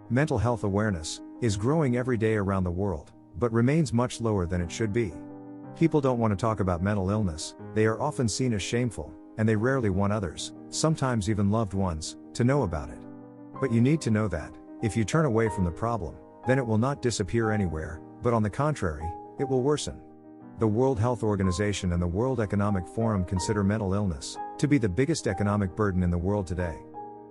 Mental health awareness is growing every day around the world, but remains much lower than it should be. People don't want to talk about mental illness, they are often seen as shameful, and they rarely want others, sometimes even loved ones, to know about it. But you need to know that, if you turn away from the problem, then it will not disappear anywhere, but on the contrary, it will worsen. The World Health Organization and the World Economic Forum consider mental illness to be the biggest economic burden in the world today.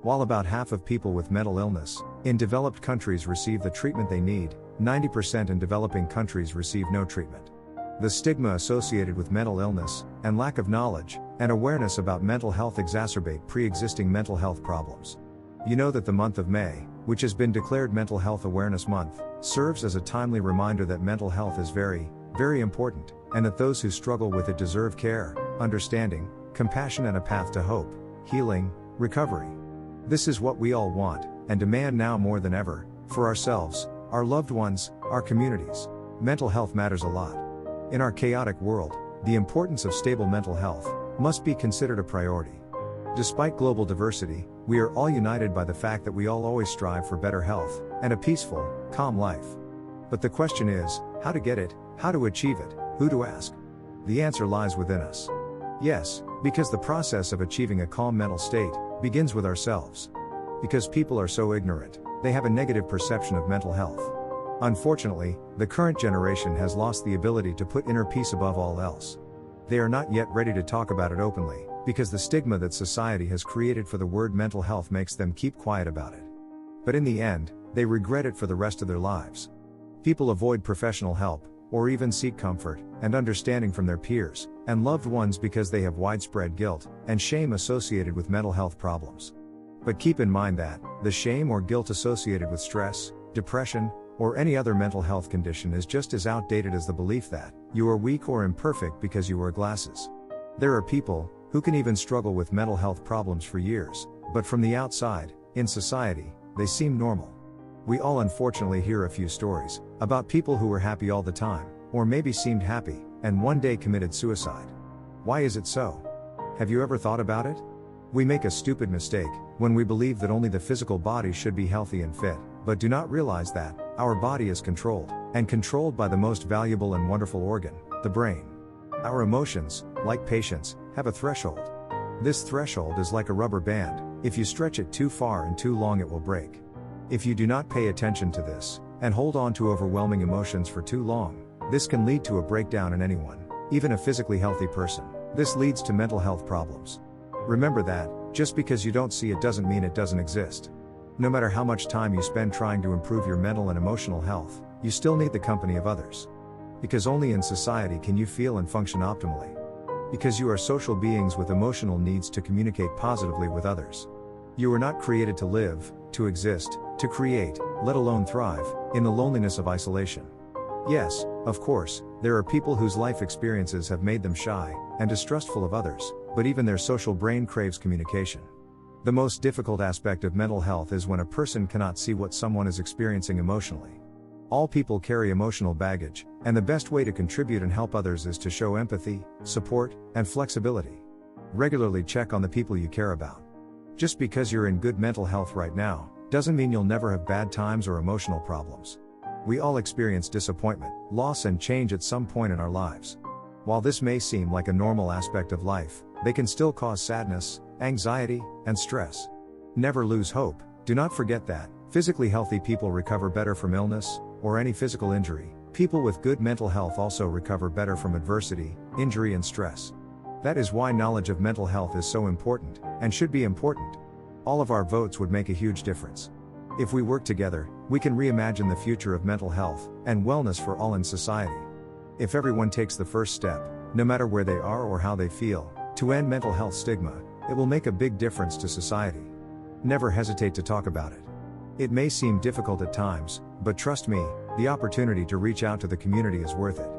While about half of people with mental illness in developed countries receive the treatment they need, 90% in developing countries receive no treatment. The stigma associated with mental illness, and lack of knowledge and awareness about mental health exacerbate pre-existing mental health problems. You know that the month of May, which has been declared Mental Health Awareness Month, serves as a timely reminder that mental health is very, very important, and that those who struggle with it deserve care, understanding, compassion and a path to hope, healing, recovery. This is what we all want, and demand now more than ever, for ourselves, our loved ones, our communities. Mental health matters a lot. In our chaotic world, the importance of stable mental health must be considered a priority. Despite global diversity, we are all united by the fact that we all always strive for better health and a peaceful, calm life. But the question is, how to get it, how to achieve it, who to ask? The answer lies within us. Yes, because the process of achieving a calm mental state begins with ourselves. Because people are so ignorant, they have a negative perception of mental health. Unfortunately, the current generation has lost the ability to put inner peace above all else. They are not yet ready to talk about it openly, because the stigma that society has created for the word mental health makes them keep quiet about it. But in the end, they regret it for the rest of their lives. People avoid professional help, or even seek comfort and understanding from their peers and loved ones because they have widespread guilt and shame associated with mental health problems. But keep in mind that the shame or guilt associated with stress, depression, or any other mental health condition is just as outdated as the belief that you are weak or imperfect because you wear glasses. There are people who can even struggle with mental health problems for years, but from the outside, in society, they seem normal. We all unfortunately hear a few stories about people who were happy all the time, or maybe seemed happy, and one day committed suicide. Why is it so? Have you ever thought about it? We make a stupid mistake when we believe that only the physical body should be healthy and fit, but do not realize that our body is controlled, and controlled by the most valuable and wonderful organ, the brain. Our emotions, like patience, have a threshold. This threshold is like a rubber band. If you stretch it too far and too long, it will break. If you do not pay attention to this, and hold on to overwhelming emotions for too long, this can lead to a breakdown in anyone, even a physically healthy person. This leads to mental health problems. Remember that, just because you don't see it doesn't mean it doesn't exist. No matter how much time you spend trying to improve your mental and emotional health, you still need the company of others. Because only in society can you feel and function optimally. Because you are social beings with emotional needs to communicate positively with others. You are not created to live, to exist, to create, let alone thrive, in the loneliness of isolation. Yes, of course, there are people whose life experiences have made them shy and distrustful of others, but even their social brain craves communication. The most difficult aspect of mental health is when a person cannot see what someone is experiencing emotionally. All people carry emotional baggage, and the best way to contribute and help others is to show empathy, support, and flexibility. Regularly check on the people you care about. Just because you're in good mental health right now, doesn't mean you'll never have bad times or emotional problems. We all experience disappointment, loss and change at some point in our lives. While this may seem like a normal aspect of life, they can still cause sadness, anxiety, and stress. Never lose hope. Do not forget that physically healthy people recover better from illness or any physical injury. People with good mental health also recover better from adversity, injury and stress. That is why knowledge of mental health is so important, and should be important. All of our votes would make a huge difference. If we work together, we can reimagine the future of mental health and wellness for all in society. If everyone takes the first step, no matter where they are or how they feel, to end mental health stigma, it will make a big difference to society. Never hesitate to talk about it. It may seem difficult at times, but trust me, the opportunity to reach out to the community is worth it.